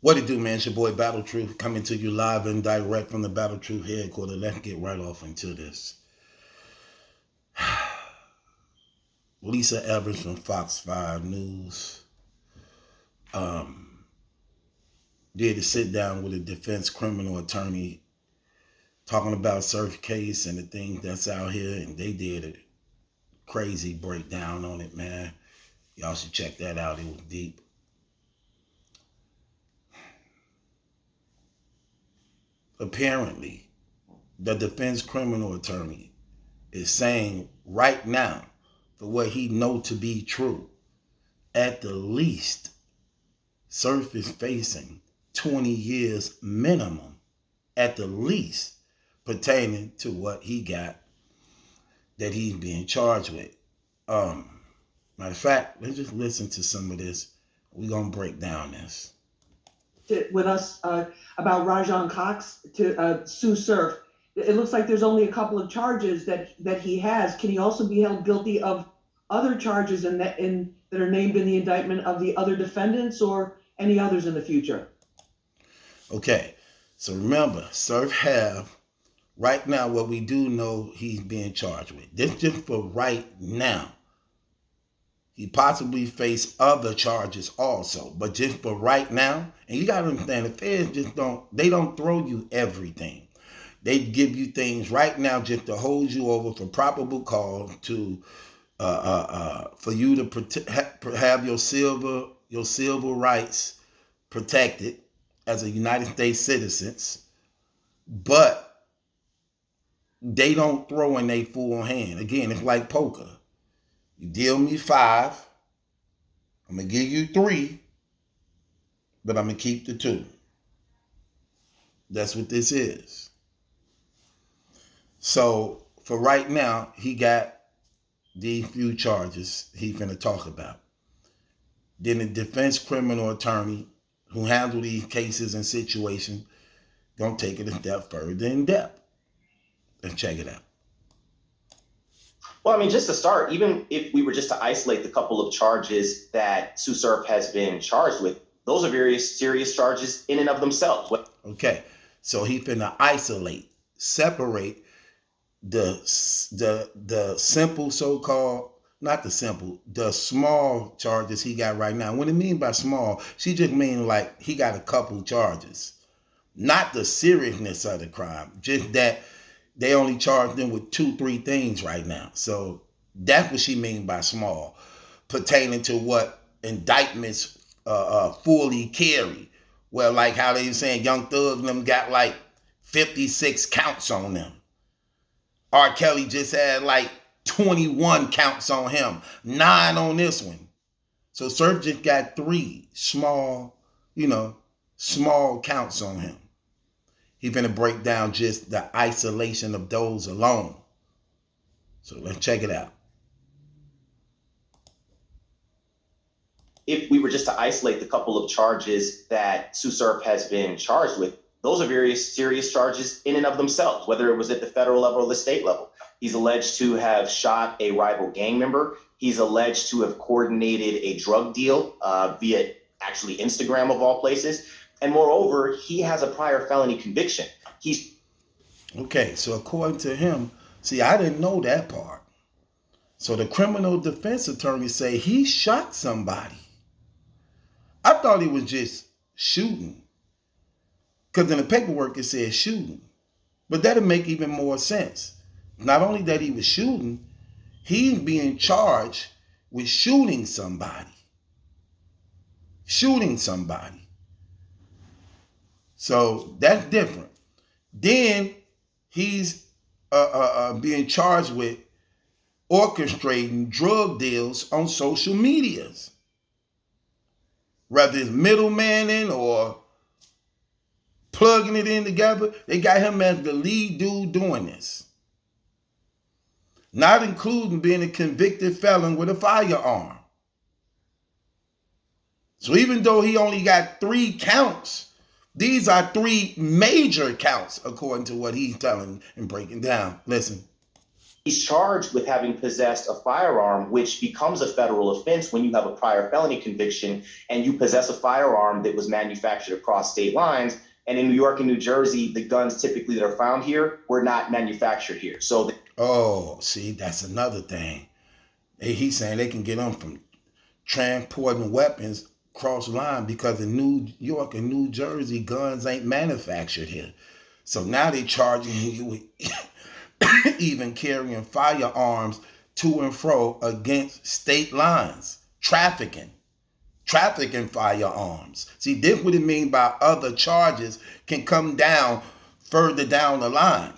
What it do, man? It's your boy Battle Truth coming to you live and direct from the Battle Truth headquarters. Let's get right off into this. Lisa Evans from Fox 5 News did a sit down with a defense criminal attorney talking about Surf case and the things that's out here, and they did a crazy breakdown on it, man. Y'all should check that out. It was deep. Apparently, the defense criminal attorney is saying right now, for what he know to be true, at the least, Surf is facing 20 years minimum, at the least, pertaining to what he got that he's being charged with. Matter of fact, let's just listen to some of this. We're going to break down this. With us about Rajon Cox to sue Surf. It looks like there's only a couple of charges that he has. Can he also be held guilty of other charges that are named in the indictment of the other defendants or any others in the future? Okay, so remember, Surf have right now what we do know he's being charged with. This just for right now. He possibly face other charges also, but just for right now, and you gotta understand, the feds just don't throw you everything. They give you things right now just to hold you over for probable cause to, for you to have your civil rights protected as a United States citizen, but they don't throw in their full hand. Again, it's like poker. You deal me 5, I'm going to give you 3, but I'm going to keep the 2. That's what this is. So, for right now, he got these few charges he's going to talk about. Then the defense criminal attorney who handle these cases and situations going to take it a step further in depth. Let's check it out. Well, I mean, just to start, even if we were just to isolate the couple of charges that Sue Surf has been charged with, those are very serious charges in and of themselves. Okay, so he's finna isolate, separate the simple so-called, not the simple, the small charges he got right now. What I mean by small, she just mean like he got a couple charges. Not the seriousness of the crime, just that they only charge them with 2-3 things right now. So that's what she mean by small, pertaining to what indictments fully carry. Well, like how they saying Young Thug and them got like 56 counts on them. R. Kelly just had like 21 counts on him, 9 on this one. So Surf just got 3 small counts on him. He's going to break down just the isolation of those alone. So let's check it out. If we were just to isolate the couple of charges that Sue Surf has been charged with, those are very serious charges in and of themselves, whether it was at the federal level or the state level. He's alleged to have shot a rival gang member. He's alleged to have coordinated a drug deal via actually Instagram of all places. And moreover, he has a prior felony conviction. Okay, so according to him, see, I didn't know that part. So the criminal defense attorney say he shot somebody. I thought he was just shooting. Because in the paperwork it says shooting. But that'll make even more sense. Not only that he was shooting, he's being charged with shooting somebody. Shooting somebody. So that's different. Then he's being charged with orchestrating drug deals on social medias. Whether it's middlemaning or plugging it in together, they got him as the lead dude doing this. Not including being a convicted felon with a firearm. So even though he only got 3 counts, these are 3 major counts, according to what he's telling and breaking down. Listen. He's charged with having possessed a firearm, which becomes a federal offense when you have a prior felony conviction and you possess a firearm that was manufactured across state lines. And in New York and New Jersey, the guns typically that are found here were not manufactured here. So, oh, see, that's another thing. He's saying they can get them from transporting weapons cross line because in New York and New Jersey, guns ain't manufactured here. So now they charging you with even carrying firearms to and fro against state lines, trafficking firearms. See, this what it mean by other charges can come down further down the line.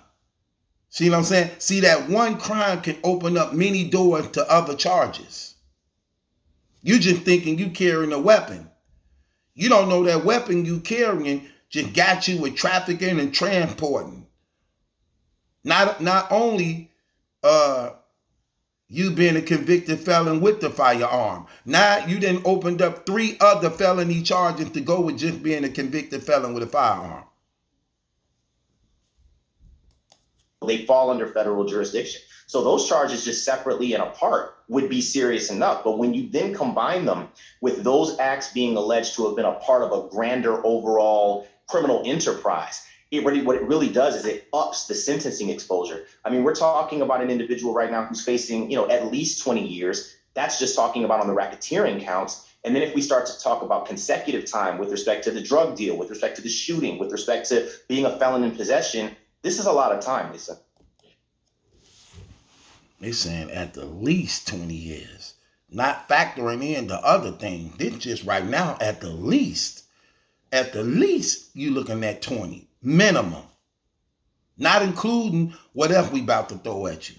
See what I'm saying? See, that one crime can open up many doors to other charges. You just thinking you carrying a weapon. You don't know that weapon you carrying just got you with trafficking and transporting. Not only you being a convicted felon with the firearm. Now you then opened up 3 other felony charges to go with just being a convicted felon with a firearm. they fall under federal jurisdiction. So those charges just separately and apart would be serious enough. But when you then combine them with those acts being alleged to have been a part of a grander overall criminal enterprise, what it really does is it ups the sentencing exposure. I mean, we're talking about an individual right now who's facing, at least 20 years. That's just talking about on the racketeering counts. And then if we start to talk about consecutive time with respect to the drug deal, with respect to the shooting, with respect to being a felon in possession, this is a lot of time, Lisa. They're saying at the least 20 years, not factoring in the other thing. This just right now, at the least you looking at 20 minimum, not including whatever we about to throw at you,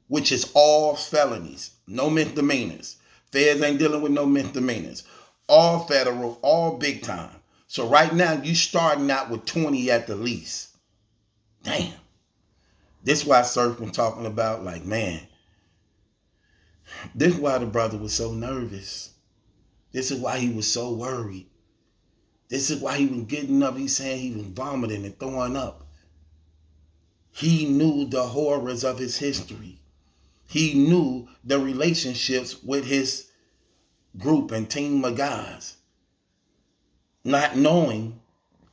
which is all felonies, no misdemeanors. Feds ain't dealing with no misdemeanors. All federal, all big time. So right now you starting out with 20 at the least. Damn. This is why Surf was talking about, like, man, this is why the brother was so nervous. This is why he was so worried. This is why he was getting up. He's saying he was vomiting and throwing up. He knew the horrors of his history. He knew the relationships with his group and team of guys. Not knowing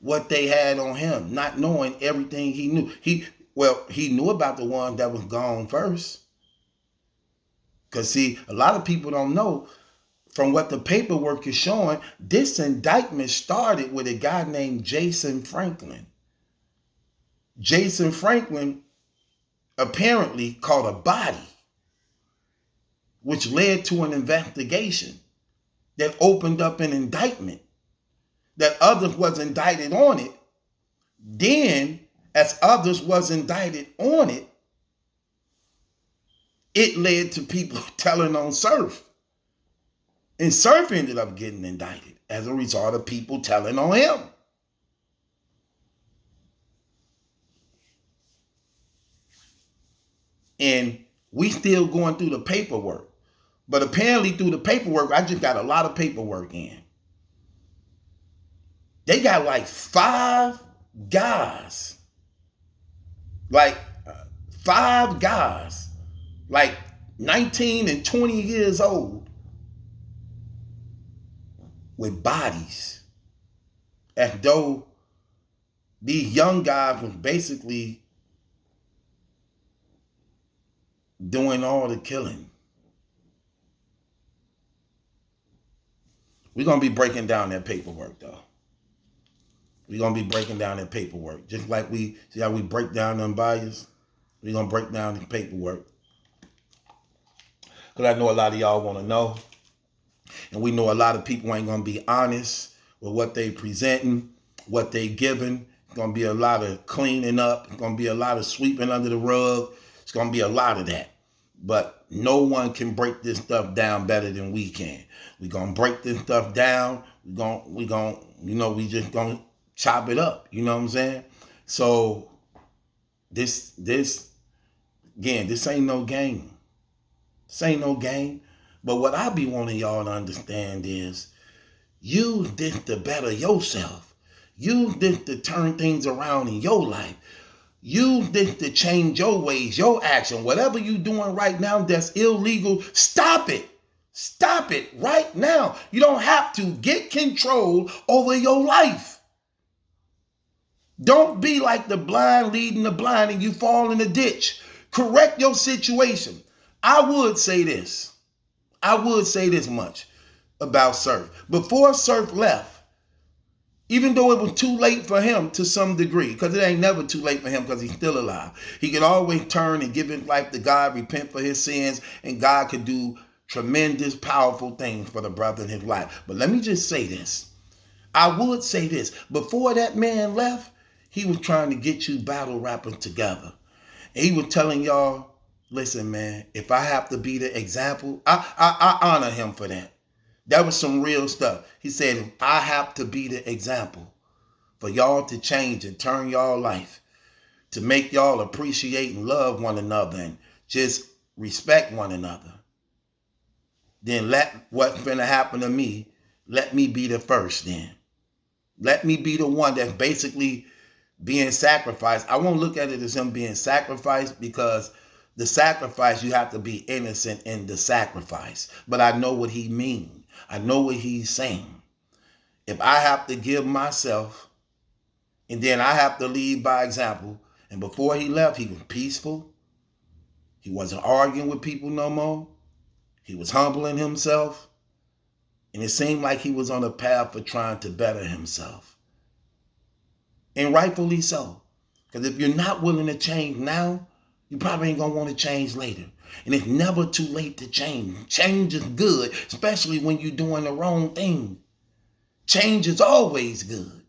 what they had on him. Not knowing everything he knew. He knew about the one that was gone first. Because, see, a lot of people don't know, from what the paperwork is showing, this indictment started with a guy named Jason Franklin. Jason Franklin apparently caught a body, which led to an investigation that opened up an indictment, that others was indicted on it. Then, as others was indicted on it, it led to people telling on Surf. And Surf ended up getting indicted as a result of people telling on him. And we still going through the paperwork. But apparently through the paperwork, I just got a lot of paperwork in. They got like 5 guys. Like 5 guys. Like 19 and 20 years old. With bodies. As though these young guys was basically doing all the killing. We're going to be breaking down that paperwork, though. We're going to be breaking down that paperwork. Just like see how we break down them bias? We're going to break down the paperwork. Because I know a lot of y'all want to know. And we know a lot of people ain't going to be honest with what they presenting, what they giving. It's going to be a lot of cleaning up. It's going to be a lot of sweeping under the rug. It's going to be a lot of that. But no one can break this stuff down better than we can. We're going to break this stuff down. We just going to chop it up. You know what I'm saying? So this ain't no game. This ain't no game. But what I be wanting y'all to understand is use this to better yourself. Use this to turn things around in your life. Use this to change your ways, your action. Whatever you're doing right now that's illegal, stop it. Stop it right now. You don't have to. Get control over your life. Don't be like the blind leading the blind and you fall in the ditch. Correct your situation. I would say this much about Surf. Before Surf left, even though it was too late for him to some degree, because it ain't never too late for him because he's still alive. He could always turn and give his life to God, repent for his sins, and God could do tremendous, powerful things for the brother in his life. But let me just say this. I would say this. Before that man left, he was trying to get you battle rapping together. And he was telling y'all, listen, man, if I have to be the example, I honor him for that. That was some real stuff. He said, if I have to be the example for y'all to change and turn y'all life, to make y'all appreciate and love one another and just respect one another, then let what's going to happen to me, let me be the first then. Let me be the one that's basically being sacrificed. I won't look at it as him being sacrificed because the sacrifice, you have to be innocent in the sacrifice. But I know what he means. I know what he's saying. If I have to give myself and then I have to lead by example, and before he left, he was peaceful. He wasn't arguing with people no more. He was humbling himself. And it seemed like he was on a path for trying to better himself. And rightfully so. Because if you're not willing to change now, you probably ain't going to want to change later. And it's never too late to change. Change is good, especially when you're doing the wrong thing. Change is always good.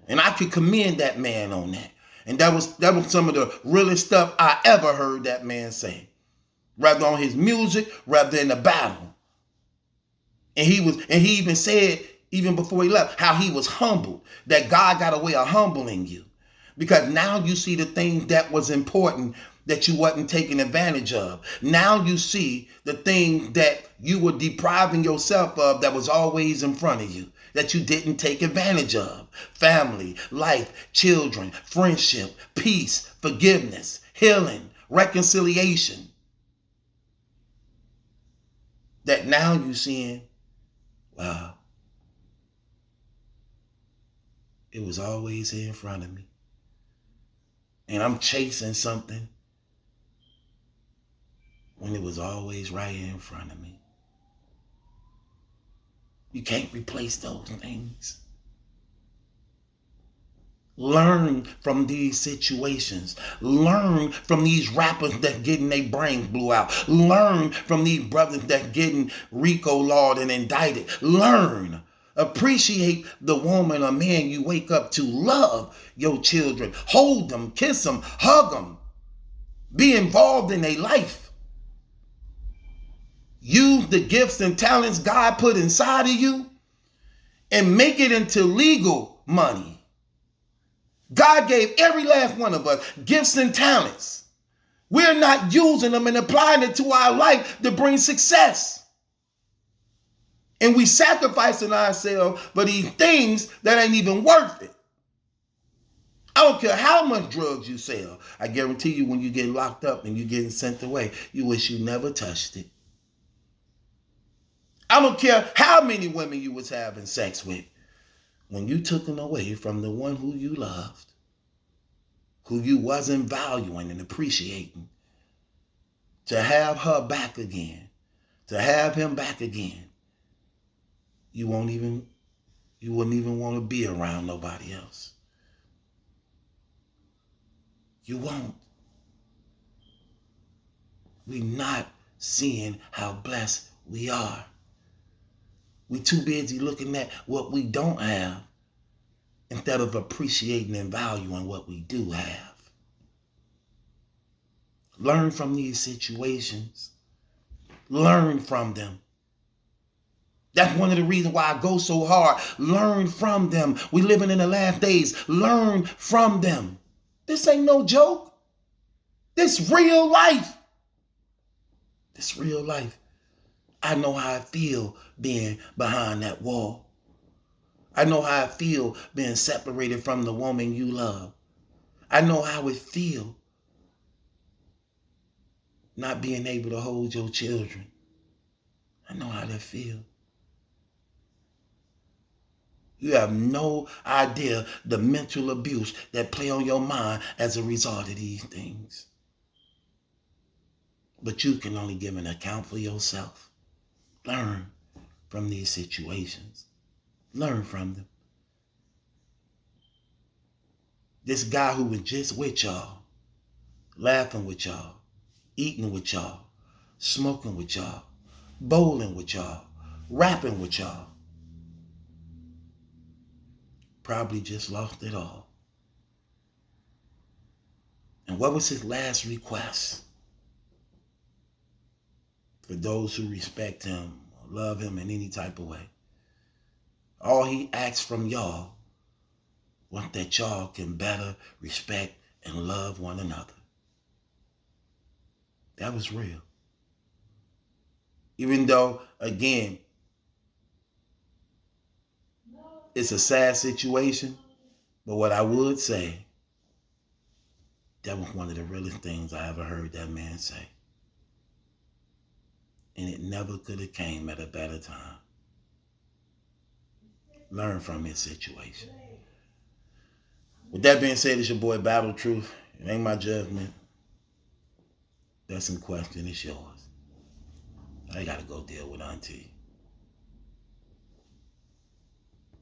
And I could commend that man on that. And that was some of the realest stuff I ever heard that man say. Rather on his music, rather in the battle. And he even said, even before he left, how he was humbled. That God got a way of humbling you. Because now you see the things that was important that you wasn't taking advantage of. Now you see the things that you were depriving yourself of that was always in front of you, that you didn't take advantage of. Family, life, children, friendship, peace, forgiveness, healing, reconciliation. That now you're seeing, wow, it was always here in front of me. And I'm chasing something when it was always right here in front of me. You can't replace those things. Learn from these situations. Learn from these rappers that getting their brains blew out. Learn from these brothers that getting RICO lawed and indicted. Learn. Appreciate the woman or man you wake up to. Love your children. Hold them, kiss them, hug them. Be involved in their life. Use the gifts and talents God put inside of you and make it into legal money. God gave every last one of us gifts and talents. We're not using them and applying it to our life to bring success. And we sacrificing ourselves for these things that ain't even worth it. I don't care how much drugs you sell. I guarantee you when you get locked up and you getting sent away, you wish you never touched it. I don't care how many women you was having sex with. When you took them away from the one who you loved, who you wasn't valuing and appreciating, to have her back again, to have him back again, you wouldn't even want to be around nobody else. You won't. We're not seeing how blessed we are. We're too busy looking at what we don't have instead of appreciating and valuing what we do have. Learn from these situations. Learn from them. That's one of the reasons why I go so hard. Learn from them. We're living in the last days. Learn from them. This ain't no joke. This real life. This real life. I know how I feel being behind that wall. I know how I feel being separated from the woman you love. I know how it feels not being able to hold your children. I know how that feels. You have no idea the mental abuse that play on your mind as a result of these things. But you can only give an account for yourself. Learn from these situations. Learn from them. This guy who was just with y'all, laughing with y'all, eating with y'all, smoking with y'all, bowling with y'all, rapping with y'all, probably just lost it all. And what was his last request? For those who respect him, or love him in any type of way. All he asked from y'all was that y'all can better respect and love one another. That was real. Even though, again, it's a sad situation, but what I would say, that was one of the realest things I ever heard that man say. And it never could have came at a better time. Learn from his situation. With that being said, it's your boy Battle Truth. It ain't my judgment. That's in question. It's yours. I gotta go deal with Auntie.